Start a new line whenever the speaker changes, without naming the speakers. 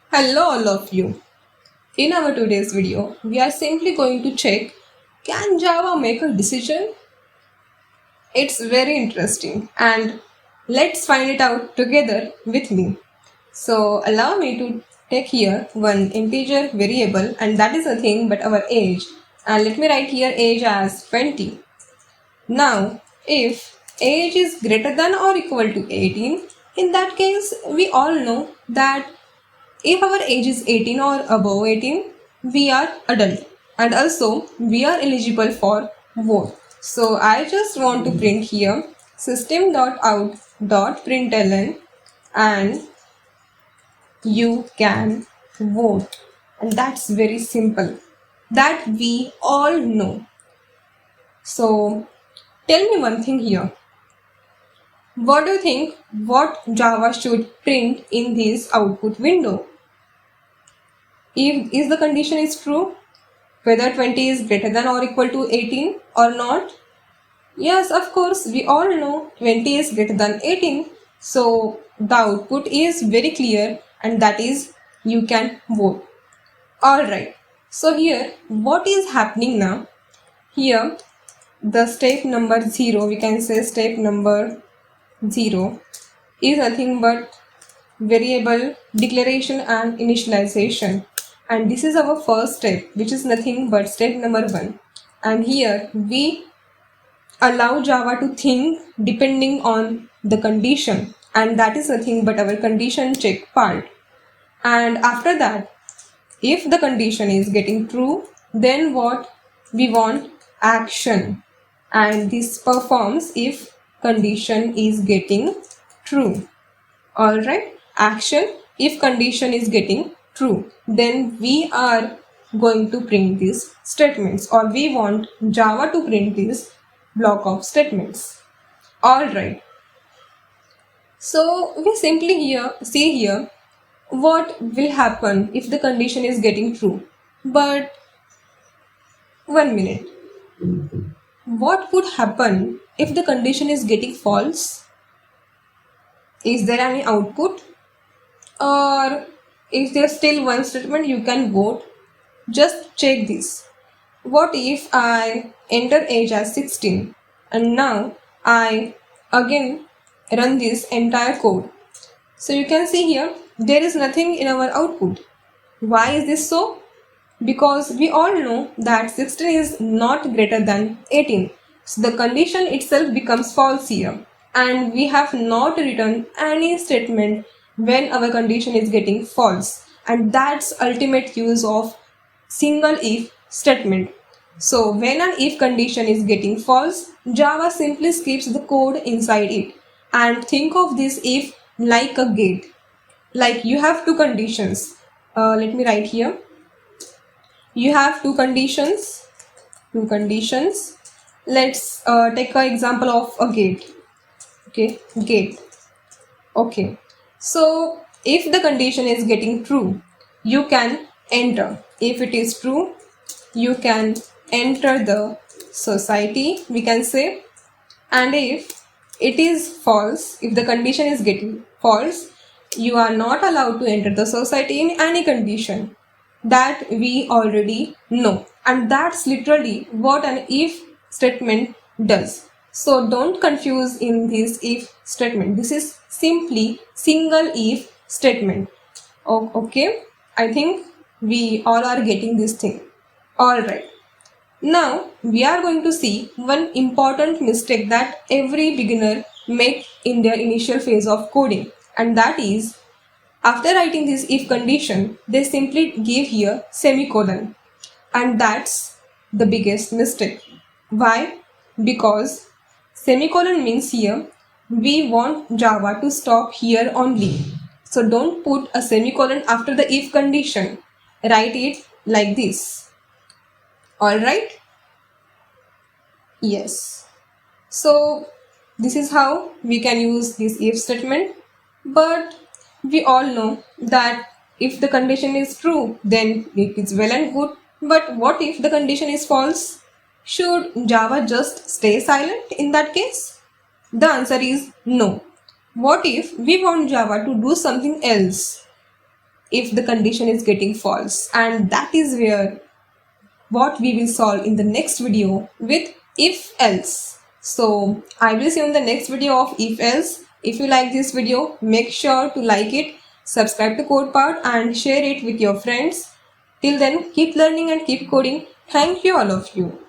Hello all of you. In our today's video, we are simply going to check, can Java make a decision? It's very interesting and let's find it out together with me. So allow me to take here one integer variable, and that is nothing but our age, and let me write here age as 20. Now if age is greater than or equal to 18, in that case we all know that if our age is 18 or above 18, we are adult and also we are eligible for vote. So I just want to print here system.out.println and you can vote. And that's very simple. That we all know. So tell me one thing here. What do you think what Java should print in this output window? If the condition is true, whether 20 is greater than or equal to 18 or not. Yes, of course, we all know 20 is greater than 18. So the output is very clear, and that is you can vote. Alright, so here what is happening now? Here the step number 0, we can say step number 0 is nothing but variable declaration and initialization, and this is our first step, which is nothing but step number 1. And here we allow Java to think depending on the condition, and that is nothing but our condition check part. And after that, if the condition is getting true, then what we want? Action, and this performs if condition is getting true. Alright, action if condition is getting true, then we are going to print these statements, or we want Java to print this block of statements. Alright, so we simply here see here what will happen if the condition is getting true. But 1 minute, what would happen if the condition is getting false? Is there any output, or is there still one statement you can vote? Just check this. What if I enter age as 16 and now I again run this entire code? So you can see here there is nothing in our output. Why is this so? Because we all know that 16 is not greater than 18. So the condition itself becomes false here, and we have not written any statement when our condition is getting false, and that's ultimate use of single if statement. So when an if condition is getting false, Java simply skips the code inside it, and think of this if like a gate. Like you have two conditions. Let me write here. You have two conditions. Let's take an example of a gate. Okay, gate. Okay, so if the condition is getting true, you can enter. If it is true, you can enter the society, we can say. And if it is false, if the condition is getting false, you are not allowed to enter the society in any condition. That we already know, and that's literally what an if statement does. So don't confuse in this if statement. This is simply single if statement. Okay, I think we all are getting this thing. Alright, now we are going to see one important mistake that every beginner makes in their initial phase of coding, and that is after writing this if condition, they simply give here semicolon, and that's the biggest mistake. Why? Because semicolon means here we want Java to stop here only. So don't put a semicolon after the if condition. Write it like this. Alright? Yes. So this is how we can use this if statement. But we all know that if the condition is true, then it is well and good. But what if the condition is false? Should Java just stay silent in that case? The answer is no. What if we want Java to do something else? if the condition is getting false, and that is where what we will solve in the next video with if else. So I will see you in the next video of if else. If you like this video, make sure to like it, subscribe to CodePaath and share it with your friends. Till then, keep learning and keep coding. Thank you all of you.